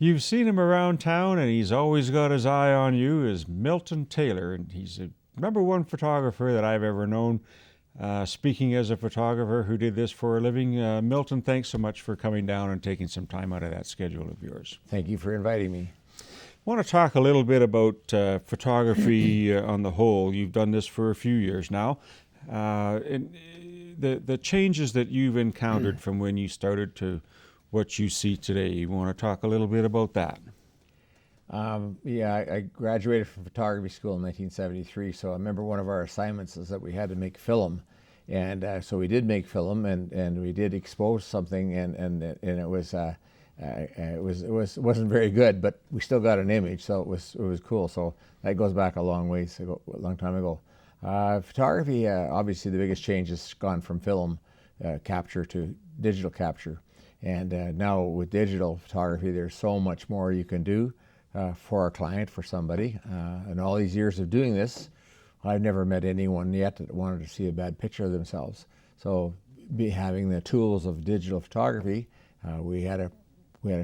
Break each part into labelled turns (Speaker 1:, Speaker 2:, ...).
Speaker 1: You've seen him around town, and he's always got his eye on you, is Milton Taylor, and he's a number one photographer that I've ever known. Speaking as a photographer who did this for a living, Milton, thanks so much for coming down and taking some time out of that schedule of yours.
Speaker 2: Thank you for inviting me.
Speaker 1: I want to talk a little bit about photography on the whole. You've done this for a few years now. And the changes that you've encountered from when you started to what you see today. You want to talk a little bit about that?
Speaker 2: I graduated from photography school in 1973, so I remember one of our assignments is that we had to make film. And so we did make film, and we did expose something, and it wasn't very good, but we still got an image, so it was cool. So that goes back a long ways ago, a long time ago. Photography, obviously, the biggest change has gone from film capture to digital capture, and now with digital photography, there's so much more you can do for a client, for somebody. And all these years of doing this, I've never met anyone yet that wanted to see a bad picture of themselves. So, having the tools of digital photography, we had a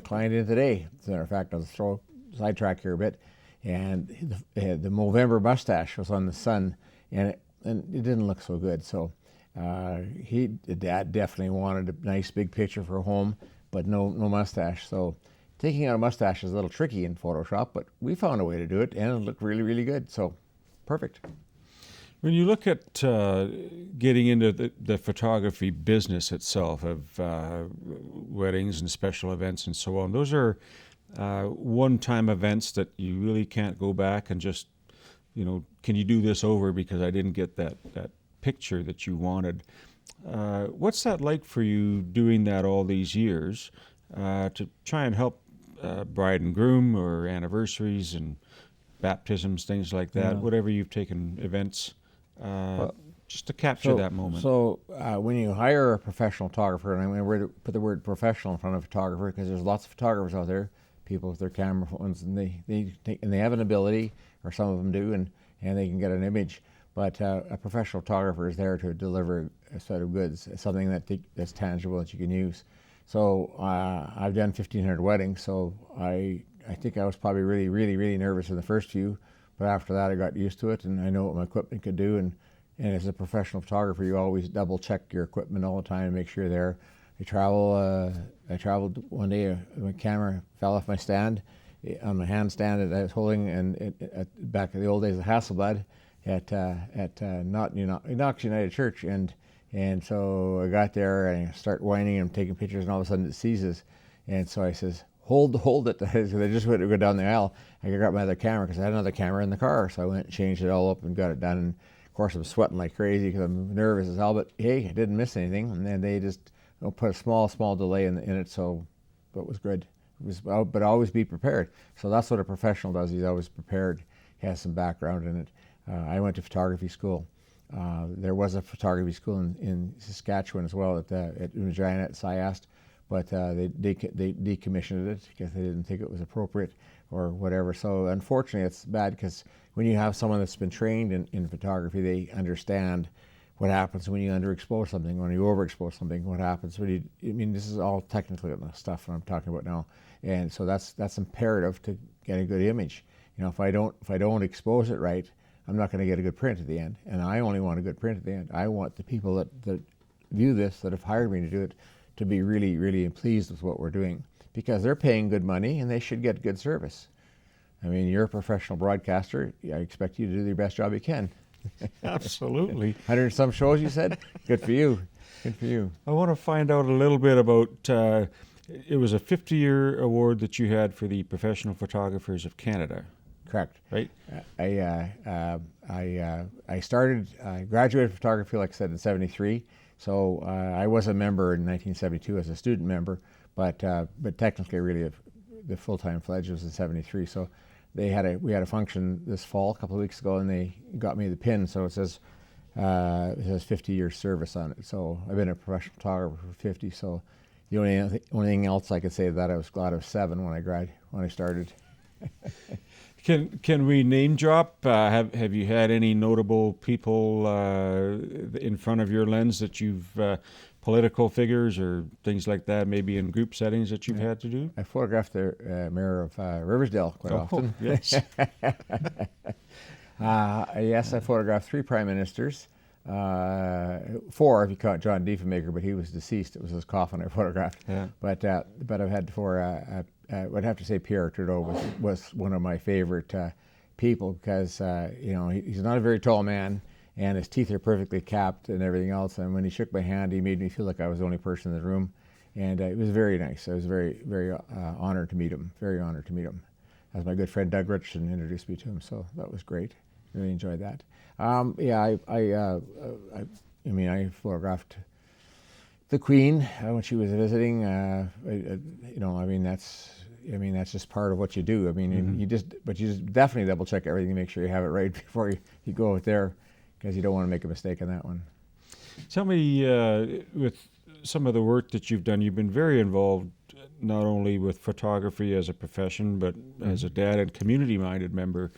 Speaker 2: client in today. As a matter of fact, I'll sidetrack here a bit, and the Movember mustache was on the sun, and it didn't look so good. So the dad definitely wanted a nice big picture for home, but no mustache. So taking out a mustache is a little tricky in Photoshop, but we found a way to do it, and it looked really, really good. So perfect.
Speaker 1: When you look at getting into the photography business itself of weddings and special events and so on, those are one-time events that you really can't go back and just, can you do this over because I didn't get that picture that you wanted. What's that like for you doing that all these years to try and help bride and groom or anniversaries and baptisms, things like that, whatever you've taken events, just to capture that moment?
Speaker 2: So when you hire a professional photographer, and I'm going to put the word professional in front of photographer because there's lots of photographers out there, people with their camera phones, and they have an ability, or some of them do, and they can get an image. But a professional photographer is there to deliver a set of goods, something that's tangible that you can use. So I've done 1,500 weddings, so I think I was probably really, really, really nervous in the first few, but after that I got used to it, and I know what my equipment could do. And as a professional photographer, you always double check your equipment all the time and make sure you're there. I traveled one day, my camera fell off my stand, on my handstand that I was holding, and back in the old days of Hasselblad at Knox United Church, and so I got there and I start whining and taking pictures, and all of a sudden it seizes, and so I says, hold it. I just went to go down the aisle. I got my other camera because I had another camera in the car, so I went and changed it all up and got it done. And of course I'm sweating like crazy because I'm nervous as hell, but hey, I didn't miss anything. And then they just put a small delay in it, so it was good. But always be prepared. So that's what a professional does. He's always prepared. He has some background in it. I went to photography school. There was a photography school in Saskatchewan as well at Regina at SciAst, but they decommissioned it because they didn't think it was appropriate or whatever. So unfortunately, it's bad because when you have someone that's been trained in photography, they understand what happens when you underexpose something, when you overexpose something, what happens when this is all technical stuff I'm talking about now. And so that's imperative to get a good image. If I don't expose it right, I'm not going to get a good print at the end. And I only want a good print at the end. I want the people that view this, that have hired me to do it, to be really, really pleased with what we're doing, because they're paying good money and they should get good service. You're a professional broadcaster. I expect you to do the best job you can.
Speaker 1: Absolutely.
Speaker 2: 100 and some shows, you said? Good for you. Good for you.
Speaker 1: I want to find out a little bit about, it was a 50-year award that you had for the Professional Photographers of Canada.
Speaker 2: Correct.
Speaker 1: Right?
Speaker 2: I graduated photography, like I said, in 73. So I was a member in 1972 as a student member, but technically really the full-time fledged was in 73. So we had a function this fall, a couple of weeks ago, and they got me the pin. So it says 50 years service on it. So I've been a professional photographer for 50. So the only thing else I could say is that I was glad I was 7 when I started.
Speaker 1: Can we name drop? Have you had any notable people in front of your lens that you've political figures or things like that, maybe in group settings that you've had to do?
Speaker 2: I photographed the mayor of Riversdale quite often.
Speaker 1: Yes.
Speaker 2: Yes, I photographed 3 prime ministers. 4 if you count John Diefenbaker, but he was deceased. It was his coffin I photographed.
Speaker 1: Yeah.
Speaker 2: But I've had 4. I'd have to say Pierre Trudeau was one of my favorite people because he's not a very tall man, and his teeth are perfectly capped and everything else. And when he shook my hand, he made me feel like I was the only person in the room, and it was very nice. I was very, very honored to meet him. Very honored to meet him. As my good friend Doug Richardson introduced me to him, so that was great. Really enjoyed that. I photographed the Queen when she was visiting. That's just part of what you do. You just definitely double check everything, make sure you have it right before you go out there, because you don't want to make a mistake on that one.
Speaker 1: Tell me, with some of the work that you've done, you've been very involved not only with photography as a profession, but as a dad and community-minded member.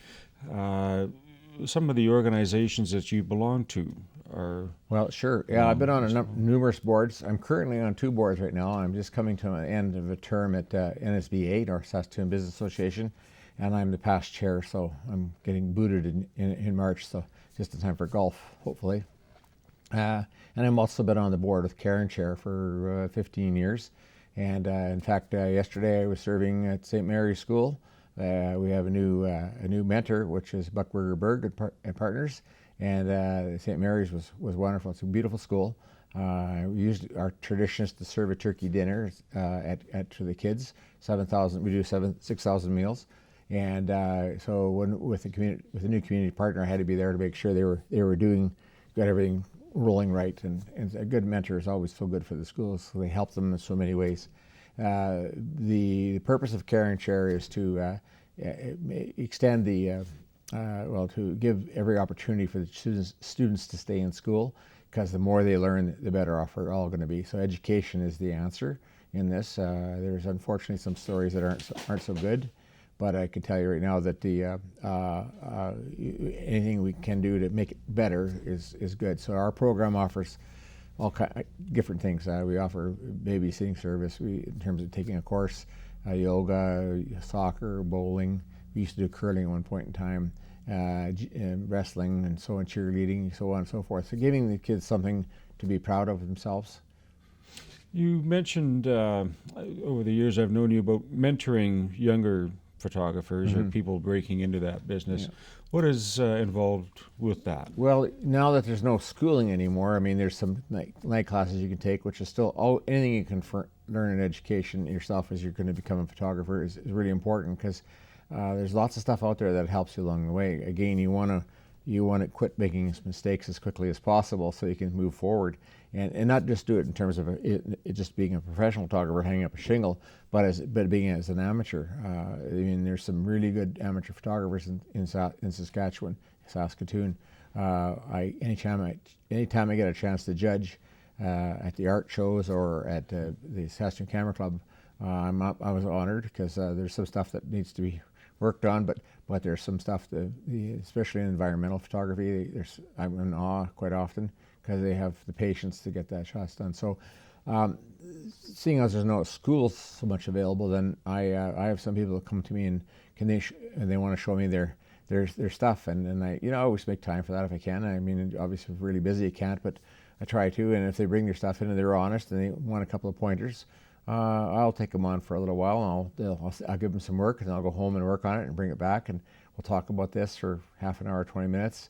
Speaker 1: Some of the organizations that you belong to are...
Speaker 2: Well, sure. Yeah, I've been on numerous boards. I'm currently on 2 boards right now. I'm just coming to an end of a term at NSBA, North Saskatoon Business Association, and I'm the past chair, so I'm getting booted in March, so just in time for golf, hopefully. And I've also been on the board with Karen Chair for 15 years. And in fact, yesterday I was serving at St. Mary's School. We have a new mentor, which is Buckberger Berg and Partners, and St. Mary's was wonderful. It's a beautiful school. We used our traditions to serve a turkey dinner to the kids. 7,000. We do 6,000 meals, and so with a new community partner, I had to be there to make sure they were got everything rolling right. And a good mentor is always so good for the schools. So they help them in so many ways. The purpose of Caring Chair is to extend to give every opportunity for the students to stay in school, because the more they learn, the better off we're all going to be. So education is the answer in this. There's unfortunately some stories that aren't so good, but I can tell you right now that anything we can do to make it better is good. So our program offers all different things. We offer babysitting service in terms of taking a course, yoga, soccer, bowling. We used to do curling at one point in time, wrestling, and so on, cheerleading, so on and so forth. So giving the kids something to be proud of themselves.
Speaker 1: You mentioned over the years I've known you about mentoring younger photographers or people breaking into that business. Yeah. What is involved with that?
Speaker 2: Well, now that there's no schooling anymore, there's some night classes you can take, which is still anything you can learn in education yourself as you're going to become a photographer is really important, because there's lots of stuff out there that helps you along the way. Again, you want to quit making mistakes as quickly as possible so you can move forward, and not just do it in terms of it just being a professional photographer hanging up a shingle, but being as an amateur. There's some really good amateur photographers in Saskatchewan, Saskatoon. Anytime I get a chance to judge at the art shows or at the Saskatoon Camera Club, I was honored, because there's some stuff that needs to be worked on, but there's some stuff especially in environmental photography, I'm in awe quite often, because they have the patience to get that shots done. So seeing as there's no schools so much available, then I have some people that come to me and they want to show me their stuff, and I always make time for that if I can. Obviously if we're really busy, I can't, but I try to. And if they bring their stuff in and they're honest and they want a couple of pointers, I'll take them on for a little while, and I'll give them some work, and then I'll go home and work on it and bring it back, and we'll talk about this for half an hour, 20 minutes,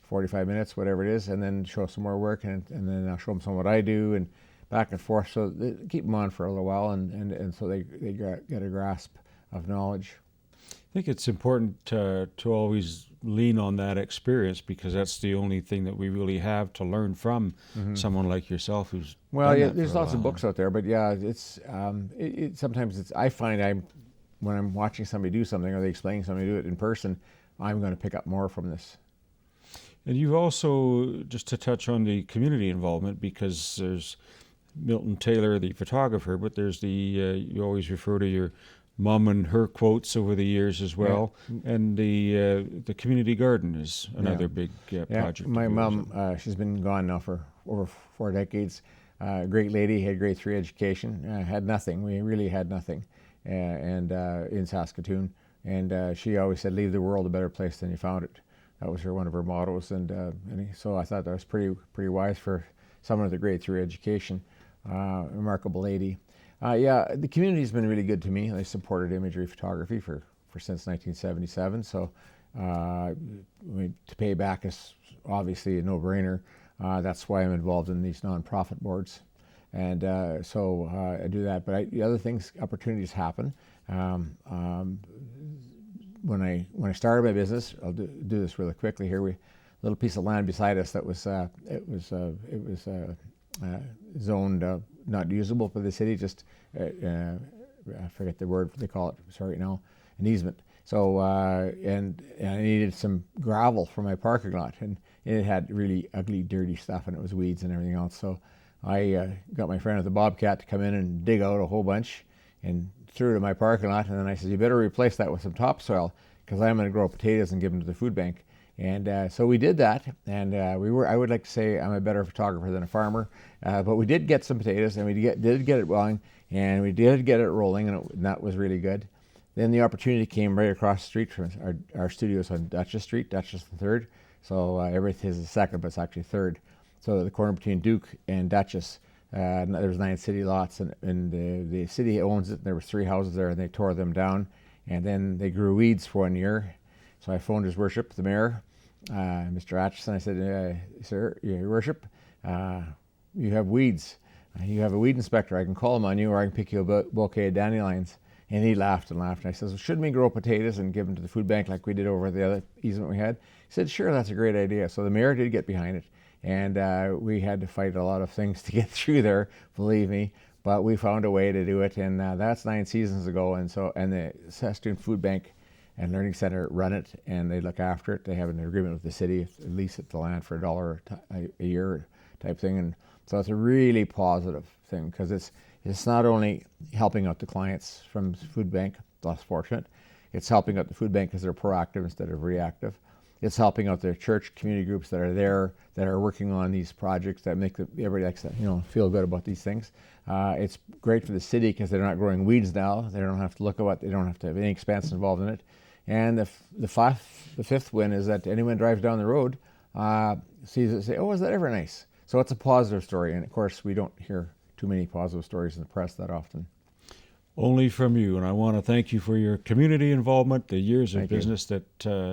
Speaker 2: 45 minutes, whatever it is, and then show some more work, and then I'll show them some of what I do, and back and forth. So they keep them on for a little while, and so they get a grasp of knowledge.
Speaker 1: I think it's important to always lean on that experience, because that's the only thing that we really have to learn from someone like yourself who's
Speaker 2: there's lots of books out there, but it's sometimes I find when I'm watching somebody do something or they explain something, do it in person, I'm going to pick up more from this.
Speaker 1: And you've also, just to touch on the community involvement, because there's Milton Taylor, the photographer, but there's you always refer to your mom and her quotes over the years as well, and the community garden is another big project.
Speaker 2: My mom, she's been gone now for over 4 decades. Great lady, had grade 3 education, had nothing. We really had nothing, and in Saskatoon. And she always said, "Leave the world a better place than you found it." That was one of her mottos, and so I thought that was pretty wise for someone with a grade 3 education. Remarkable lady. Yeah, the community's been really good to me. They supported imagery photography for since 1977. So to pay back is obviously a no-brainer. That's why I'm involved in these nonprofit boards, and so I do that. But the other things, opportunities happen. When I started my business, I'll do this really quickly here. A little piece of land beside us that was zoned not usable for the city. Just I forget the word they call it. Sorry, now an easement. So and I needed some gravel for my parking lot, and it had really ugly, dirty stuff, and it was weeds and everything else. So I got my friend with the Bobcat to come in and dig out a whole bunch and threw it in my parking lot. And then I said, "You better replace that with some topsoil, because I'm going to grow potatoes and give them to the food bank." And so we did that, and I would like to say I'm a better photographer than a farmer, but we did get some potatoes, and we did get it going, and we did get it rolling, and that was really good. Then the opportunity came right across the street from our studios on Duchess Street, Duchess and 3rd. So everything is the 2nd, but it's actually 3rd. So the corner between Duke and Duchess, there's 9 city lots, and the city owns it. There were 3 houses there, and they tore them down, and then they grew weeds for 1 year. So I phoned His Worship, the mayor, Mr. Atchison. I said, "Sir, Your Worship, you have weeds. You have a weed inspector. I can call him on you, or I can pick you a bouquet of dandelions." And he laughed and laughed. And I said, "Well, shouldn't we grow potatoes and give them to the food bank like we did over the other easement we had?" He said, "Sure, that's a great idea." So the mayor did get behind it. And we had to fight a lot of things to get through there, believe me. But we found a way to do it. And that's 9 seasons ago. And the Saskatoon Food Bank and Learning Center run it, and they look after it. They have an agreement with the city, lease it the land for $1 a year type thing. And so it's a really positive thing, because it's not only helping out the clients from the food bank, less fortunate. It's helping out the food bank because they're proactive instead of reactive. It's helping out their church community groups that are there, that are working on these projects that make everybody likes to, feel good about these things. It's great for the city because they're not growing weeds now. They don't have to look at they don't have to have any expense involved in it. And the fifth win is that anyone drives down the road, sees it, and say, "Oh, is that ever nice?" So it's a positive story. And of course, we don't hear too many positive stories in the press that often.
Speaker 1: Only from you. And I want to thank you for your community involvement, the years of
Speaker 2: Thank you.
Speaker 1: business that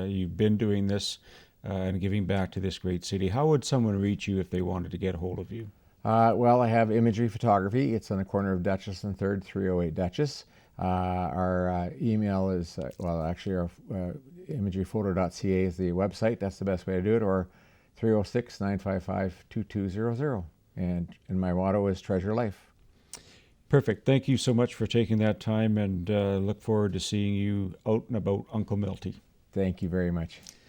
Speaker 1: you've been doing this and giving back to this great city. How would someone reach you if they wanted to get a hold of you?
Speaker 2: Well, I have imagery photography. It's on the corner of Duchess and 3rd, 308 Duchess. Our email is, our imageryphoto.ca is the website. That's the best way to do it, or 306-955-2200. And my motto is Treasure Life.
Speaker 1: Perfect. Thank you so much for taking that time, and look forward to seeing you out and about Uncle Milty.
Speaker 2: Thank you very much.